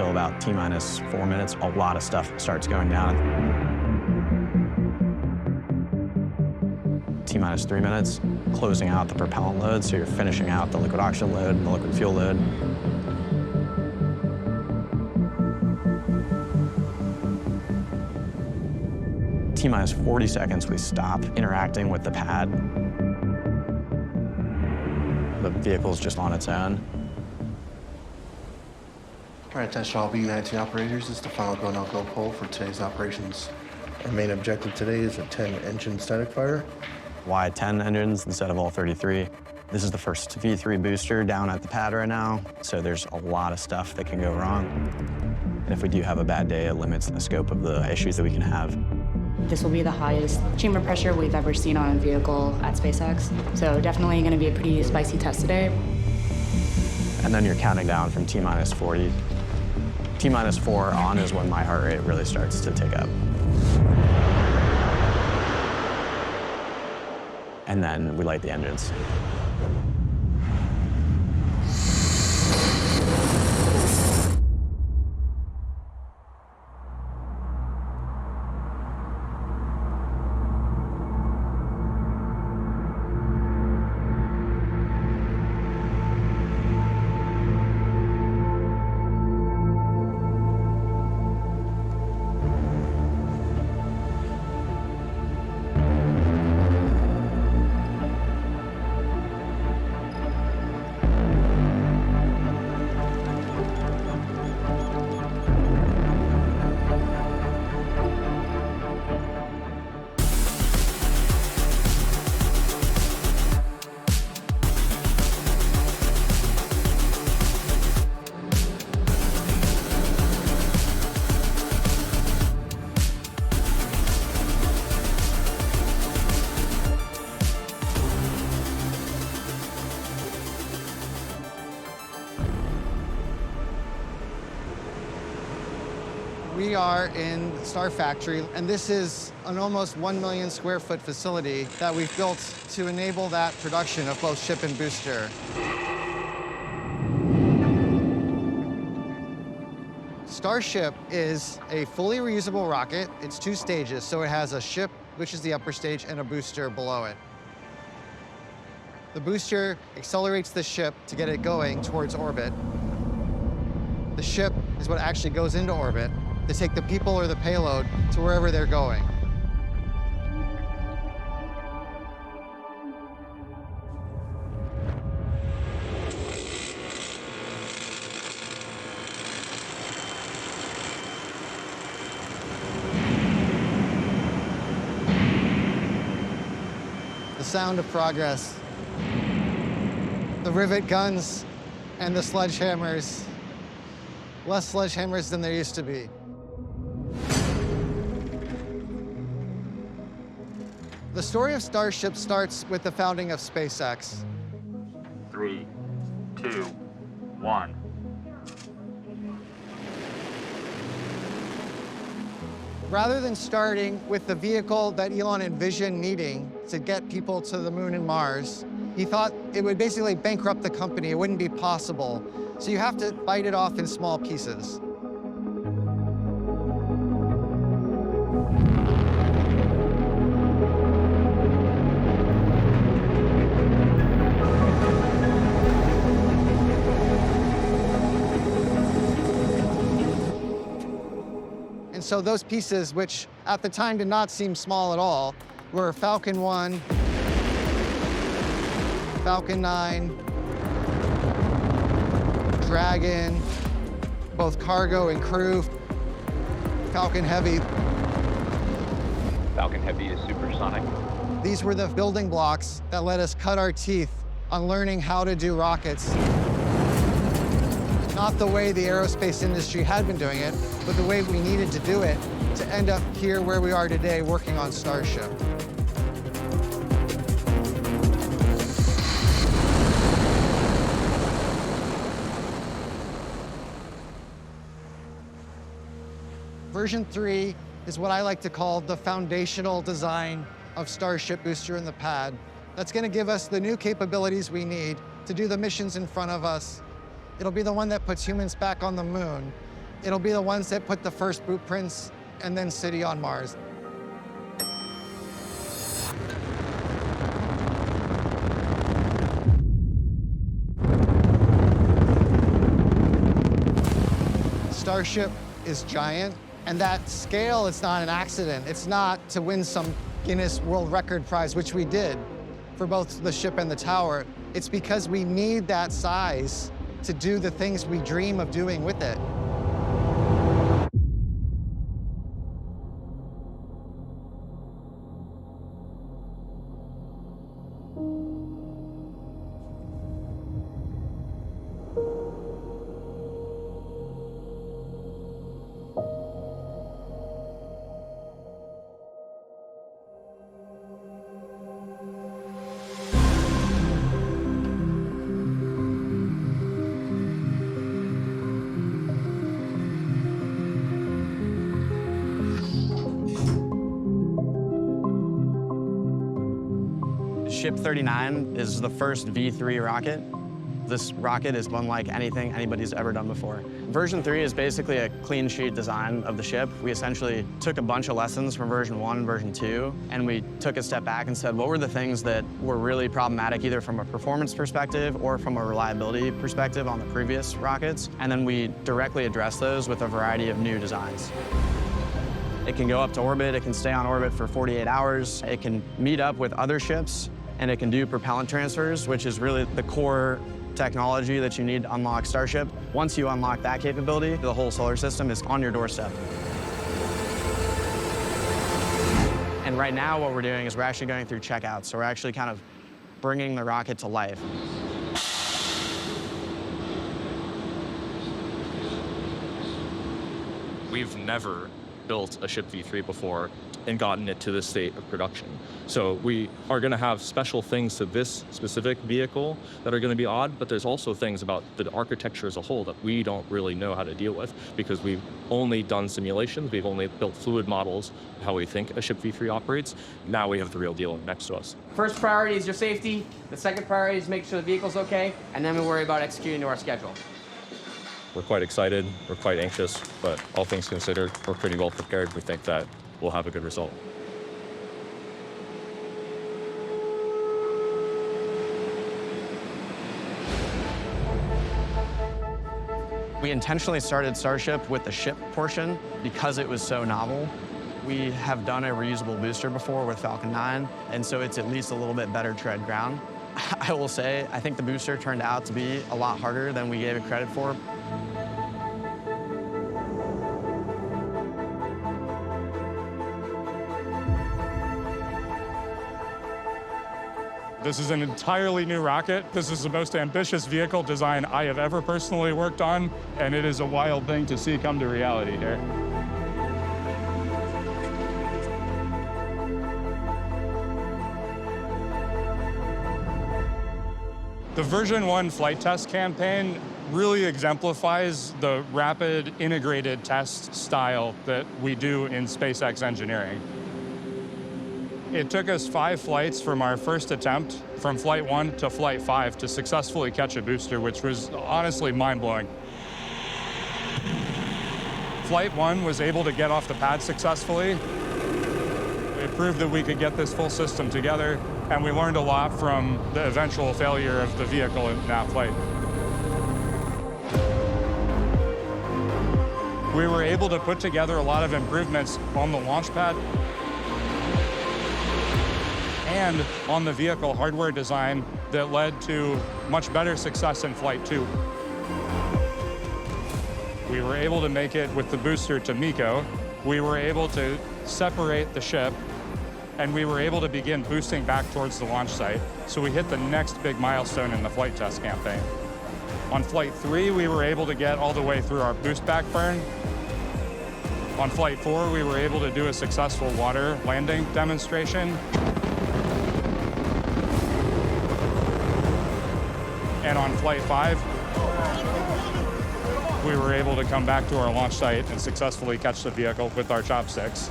until about T-minus 4 minutes, a lot of stuff starts going down. T-minus 3 minutes, closing out the propellant load, so you're finishing out the liquid oxygen load and the liquid fuel load. T-minus 40 seconds, we stop interacting with the pad. The vehicle's just on its own. All right, attention all B-United team operators. This is the final go, no go poll for today's operations. Our main objective today is a 10-engine static fire. Why 10 engines instead of all 33? This is the first V3 booster down at the pad right now, so there's a lot of stuff that can go wrong. And if we do have a bad day, it limits the scope of the issues that we can have. This will be the highest chamber pressure we've ever seen on a vehicle at SpaceX, so definitely going to be a pretty spicy test today. And then you're counting down from T-minus 40. T-minus 4 on is when my heart rate really starts to tick up. And then we light the engines. We are in the Star Factory, and this is an almost 1 million square foot facility that we've built to enable that production of both ship and booster. Starship is a fully reusable rocket. It's 2 stages, so it has a ship, which is the upper stage, and a booster below it. The booster accelerates the ship to get it going towards orbit. The ship is what actually goes into orbit to take the people or the payload to wherever they're going. The sound of progress. The rivet guns and the sledgehammers. Less sledgehammers than there used to be. The story of Starship starts with the founding of SpaceX. 3, 2, 1. Rather than starting with the vehicle that Elon envisioned needing to get people to the moon and Mars, he thought it would basically bankrupt the company. It wouldn't be possible. So you have to bite it off in small pieces. And so those pieces, which at the time did not seem small at all, were Falcon 1, Falcon 9, Dragon, both cargo and crew, Falcon Heavy. Falcon Heavy is supersonic. These were the building blocks that let us cut our teeth on learning how to do rockets. Not the way the aerospace industry had been doing it, but the way we needed to do it to end up here where we are today working on Starship. Version 3 is what I like to call the foundational design of Starship booster in the pad. That's going to give us the new capabilities we need to do the missions in front of us. It'll be the one that puts humans back on the moon. It'll be the ones that put the first boot prints and then city on Mars. Starship is giant, and that scale is not an accident. It's not to win some Guinness World Record prize, which we did for both the ship and the tower. It's because we need that size to do the things we dream of doing with it. Ship 39 is the first V3 rocket. This rocket is unlike anything anybody's ever done before. Version 3 is basically a clean sheet design of the ship. We essentially took a bunch of lessons from version 1 and version 2, and we took a step back and said, what were the things that were really problematic, either from a performance perspective or from a reliability perspective on the previous rockets? And then we directly addressed those with a variety of new designs. It can go up to orbit, it can stay on orbit for 48 hours, it can meet up with other ships, and it can do propellant transfers, which is really the core technology that you need to unlock Starship. Once you unlock that capability, the whole solar system is on your doorstep. And right now what we're doing is we're actually going through checkouts, so we're actually kind of bringing the rocket to life. We've never built a ship V3 before and gotten it to this state of production. So we are going to have special things to this specific vehicle that are going to be odd, but there's also things about the architecture as a whole that we don't really know how to deal with because we've only done simulations, we've only built fluid models of how we think a ship V3 operates. Now we have the real deal next to us. First priority is your safety, the second priority is make sure the vehicle's okay, and then we worry about executing to our schedule. We're quite excited, we're quite anxious, but all things considered, we're pretty well prepared. We think that we'll have a good result. We intentionally started Starship with the ship portion because it was so novel. We have done a reusable booster before with Falcon 9, and so it's at least a little bit better tread ground. I will say, I think the booster turned out to be a lot harder than we gave it credit for. This is an entirely new rocket. This is the most ambitious vehicle design I have ever personally worked on, and it is a wild thing to see come to reality here. The version 1 flight test campaign really exemplifies the rapid integrated test style that we do in SpaceX engineering. It took us 5 flights from our first attempt, from Flight 1 to Flight 5, to successfully catch a booster, which was honestly mind-blowing. Flight 1 was able to get off the pad successfully. It proved that we could get this full system together, and we learned a lot from the eventual failure of the vehicle in that flight. We were able to put together a lot of improvements on the launch pad and on the vehicle hardware design that led to much better success in Flight 2. We were able to make it with the booster to MECO. We were able to separate the ship, and we were able to begin boosting back towards the launch site. So we hit the next big milestone in the flight test campaign. On Flight 3, we were able to get all the way through our boost back burn. On Flight 4, we were able to do a successful water landing demonstration. And on Flight 5, we were able to come back to our launch site and successfully catch the vehicle with our chopsticks.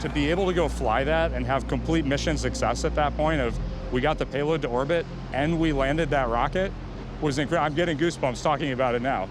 To be able to go fly that and have complete mission success at that point of we got the payload to orbit and we landed that rocket was incredible. I'm getting goosebumps talking about it now.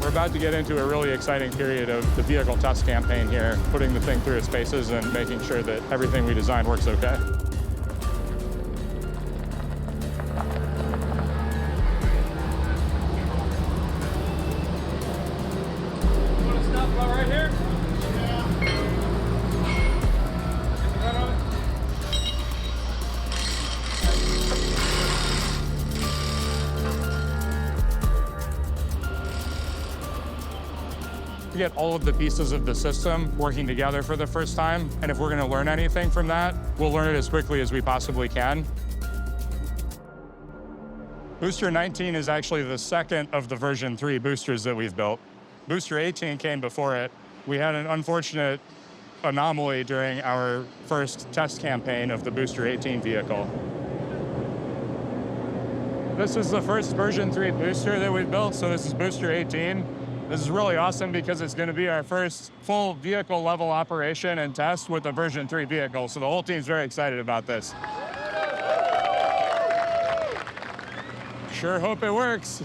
We're about to get into a really exciting period of the vehicle test campaign here, putting the thing through its paces and making sure that everything we design works okay. Want to stop about right here? To get all of the pieces of the system working together for the first time. And if we're going to learn anything from that, we'll learn it as quickly as we possibly can. Booster 19 is actually the second of the version 3 boosters that we've built. Booster 18 came before it. We had an unfortunate anomaly during our first test campaign of the Booster 18 vehicle. This is the first version 3 booster that we've built, so this is Booster 18. This is really awesome because it's going to be our first full vehicle level operation and test with a version 3 vehicle. So the whole team's very excited about this. Sure hope it works.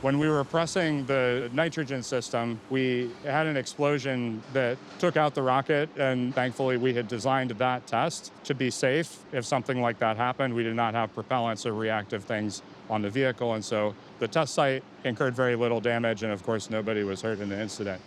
When we were pressing the nitrogen system, we had an explosion that took out the rocket, and thankfully we had designed that test to be safe. If something like that happened, we did not have propellants or reactive things on the vehicle, and so the test site incurred very little damage, and of course nobody was hurt in the incident.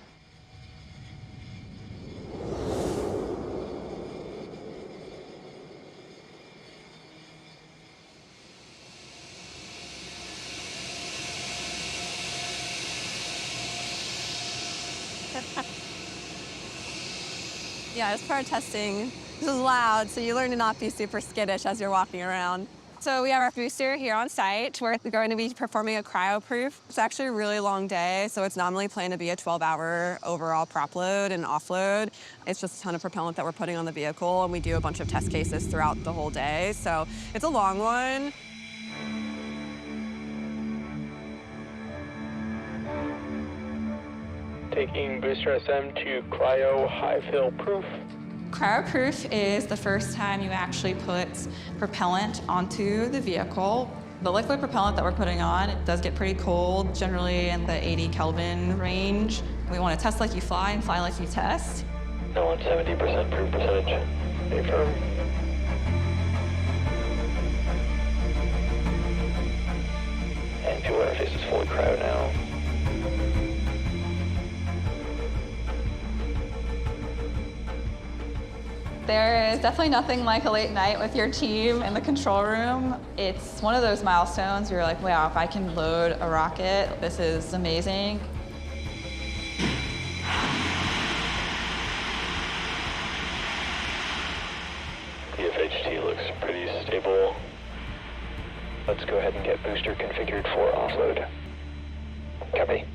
Yeah, as part of testing, this is loud, so you learn to not be super skittish as you're walking around. So we have our booster here on site. We're going to be performing a cryo-proof. It's actually a really long day, so it's nominally planned to be a 12-hour overall prop load and offload. It's just a ton of propellant that we're putting on the vehicle, and we do a bunch of test cases throughout the whole day, so it's a long one. Taking booster SM to cryo high fill proof. Cryo-proof is the first time you actually put propellant onto the vehicle. The liquid propellant that we're putting on, it does get pretty cold, generally in the 80 Kelvin range. We want to test like you fly and fly like you test. I want 70% proof percentage. Stay firm. And fuel interface is fully cryo now. There is definitely nothing like a late night with your team in the control room. It's one of those milestones where you're like, wow, if I can load a rocket, this is amazing. The FHT looks pretty stable. Let's go ahead and get booster configured for offload. Copy.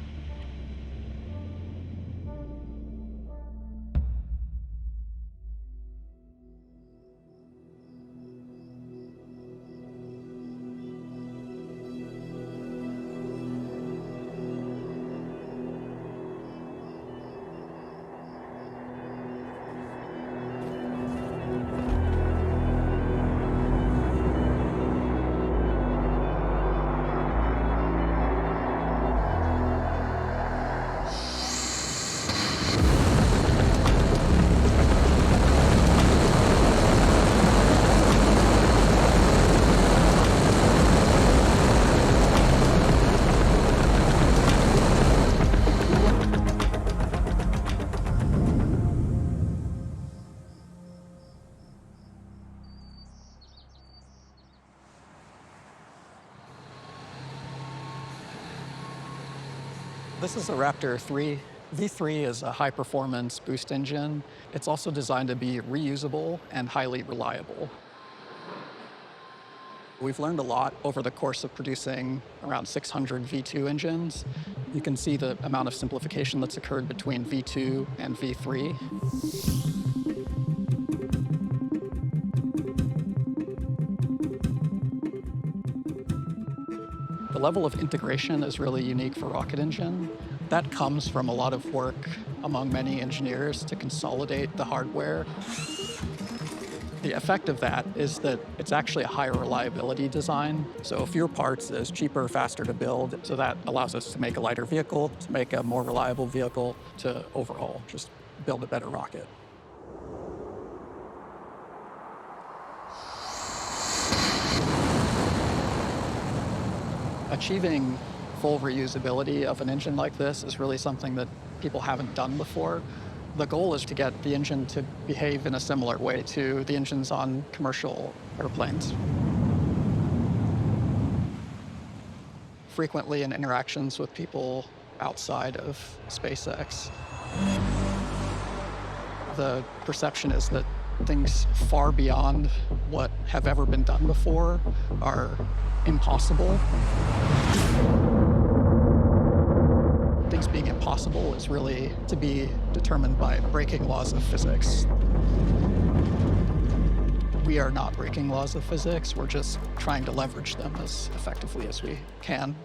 This is a Raptor 3. V3 is a high-performance boost engine. It's also designed to be reusable and highly reliable. We've learned a lot over the course of producing around 600 V2 engines. You can see the amount of simplification that's occurred between V2 and V3. The level of integration is really unique for Rocket Engine. That comes from a lot of work among many engineers to consolidate the hardware. The effect of that is that it's actually a higher reliability design. So fewer parts is cheaper, faster to build. So that allows us to make a lighter vehicle, to make a more reliable vehicle, to overall just build a better rocket. Achieving full reusability of an engine like this is really something that people haven't done before. The goal is to get the engine to behave in a similar way to the engines on commercial airplanes. Frequently in interactions with people outside of SpaceX, the perception is that things far beyond what have ever been done before are impossible. Things being impossible is really to be determined by breaking laws of physics. We are not breaking laws of physics, we're just trying to leverage them as effectively as we can.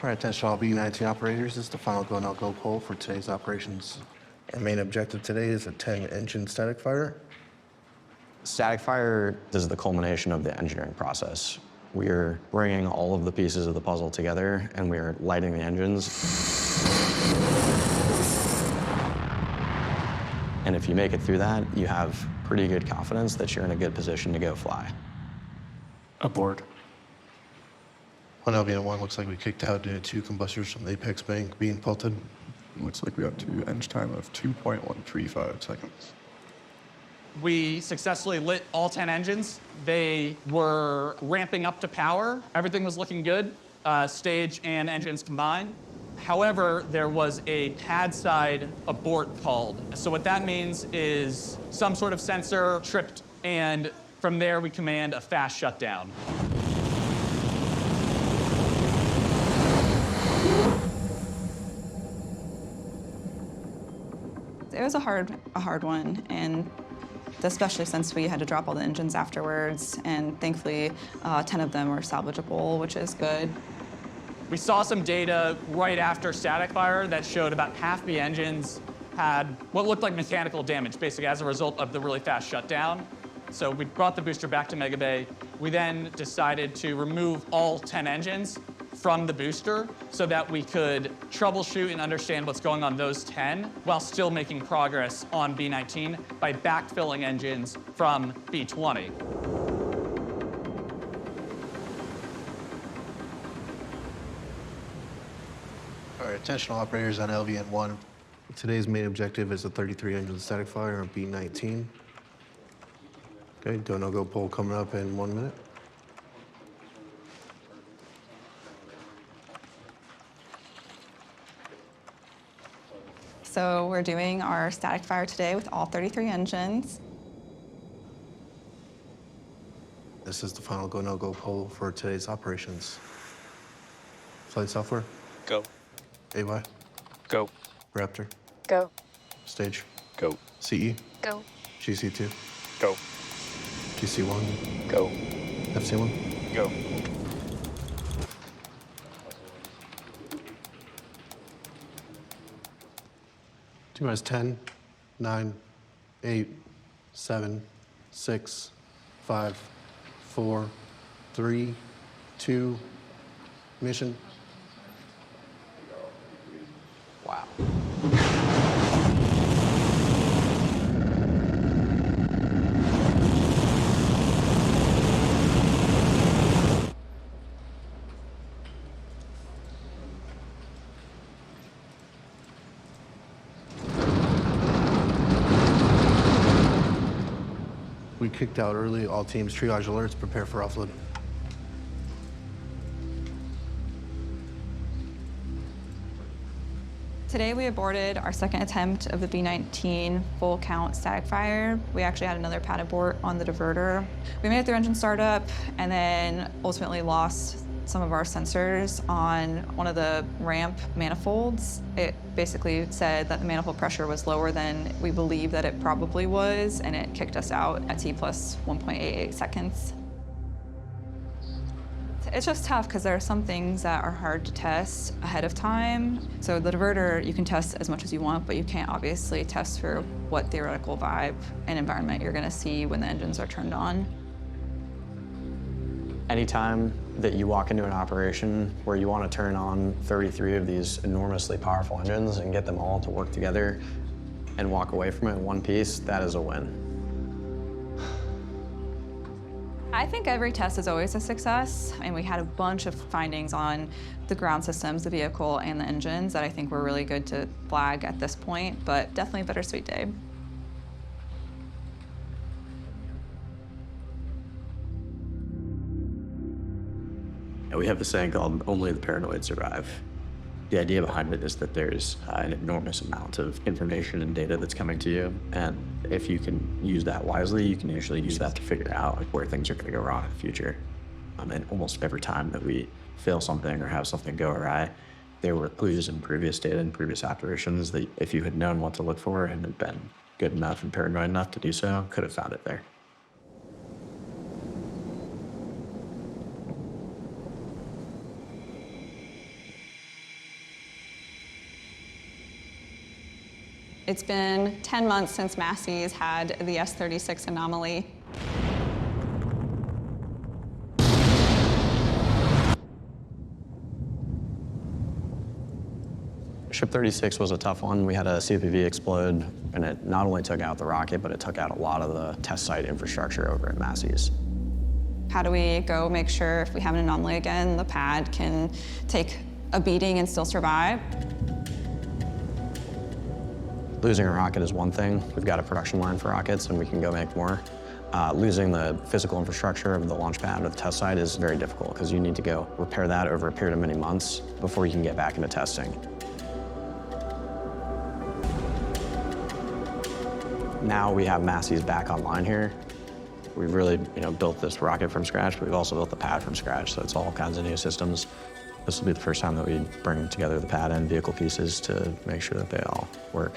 All right, attention all B-19 operators. This is the final go, no-go poll for today's operations. Our main objective today is a 10-engine static fighter. Static fire is the culmination of the engineering process. We are bringing all of the pieces of the puzzle together, and we are lighting the engines. And if you make it through that, you have pretty good confidence that you're in a good position to go fly. Aboard. On LVN1, looks like we kicked out due to 2 combustors from the apex bank being pelted. Looks like we have to engine time of 2.135 seconds. We successfully lit all 10 engines. They were ramping up to power. Everything was looking good, stage and engines combined. However, there was a pad side abort called. So what that means is some sort of sensor tripped, and from there we command a fast shutdown. It was a hard one, and especially since we had to drop all the engines afterwards, and thankfully 10 of them were salvageable, which is good. We saw some data right after static fire that showed about half the engines had what looked like mechanical damage, basically as a result of the really fast shutdown. So we brought the booster back to Mega Bay. We then decided to remove all 10 engines from the booster so that we could troubleshoot and understand what's going on those 10 while still making progress on B-19 by backfilling engines from B-20. All right, attention all operators on LVN1. Today's main objective is a 33-engine static fire on B-19. Okay, go, no-go poll coming up in 1 minute. So we're doing our static fire today with all 33 engines. This is the final go, no-go poll for today's operations. Flight software? Go. AY? Go. Raptor? Go. Stage? Go. CE? Go. GC2? Go. GC1? Go. FC1? Go. T-minus 10, 9, 8, 7, 6, 5, 4, 3, 2, mission. Wow. We kicked out early. All teams triage alerts, prepare for offload. Today we aborted our second attempt of the B-19 full count static fire. We actually had another pad abort on the diverter. We made it through engine startup and then ultimately lost some of our sensors on one of the ramp manifolds. It basically said that the manifold pressure was lower than we believe that it probably was, and it kicked us out at T plus 1.88 seconds. It's just tough because there are some things that are hard to test ahead of time. So the diverter, you can test as much as you want, but you can't obviously test for what theoretical vibe and environment you're gonna see when the engines are turned on. Anytime that you walk into an operation where you want to turn on 33 of these enormously powerful engines and get them all to work together and walk away from it in one piece, that is a win. I think every test is always a success, and we had a bunch of findings on the ground systems, the vehicle, and the engines that I think were really good to flag at this point, but definitely a bittersweet day. We have this saying called "only the paranoid survive." The idea behind it is that there's an enormous amount of information and data that's coming to you, and if you can use that wisely, you can usually use that to figure out where things are going to go wrong in the future. And almost every time that we fail something or have something go awry, there were clues in previous data and previous operations that if you had known what to look for and had been good enough and paranoid enough to do so, could have found it there. It's been 10 months since Massey's had the S-36 anomaly. Ship 36 was a tough one. We had a CPV explode, and it not only took out the rocket, but it took out a lot of the test site infrastructure over at Massey's. How do we go make sure if we have an anomaly again, the pad can take a beating and still survive? Losing a rocket is one thing. We've got a production line for rockets, and we can go make more. Losing the physical infrastructure of the launch pad or the test site is very difficult because you need to go repair that over a period of many months before you can get back into testing. Now we have Massey's back online here. We've really, built this rocket from scratch, but we've also built the pad from scratch, so it's all kinds of new systems. This will be the first time that we bring together the pad and vehicle pieces to make sure that they all work.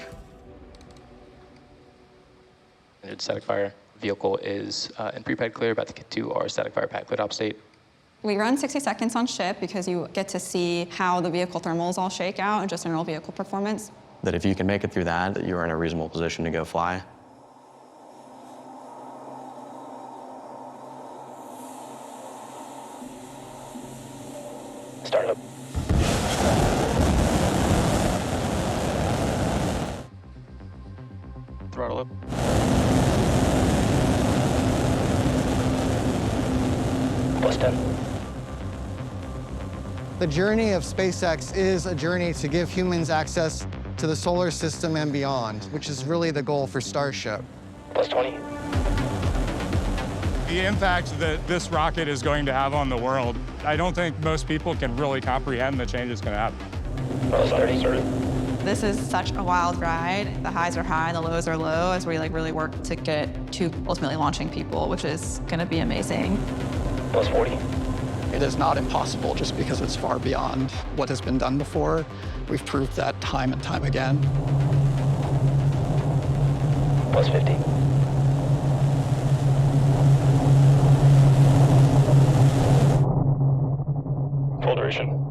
Static fire vehicle is in pre-pad clear, about to get to our static fire pad cleared op state. We run 60 seconds on ship because you get to see how the vehicle thermals all shake out and just general vehicle performance. That if you can make it through that you are in a reasonable position to go fly. Start up. Throttle up. Plus 10. The journey of SpaceX is a journey to give humans access to the solar system and beyond, which is really the goal for Starship. Plus 20. The impact that this rocket is going to have on the world, I don't think most people can really comprehend the change it's going to have. Plus 30. This is such a wild ride. The highs are high and the lows are low as we really work to get to ultimately launching people, which is going to be amazing. Plus 40. It is not impossible just because it's far beyond what has been done before. We've proved that time and time again. Plus 50. Full duration.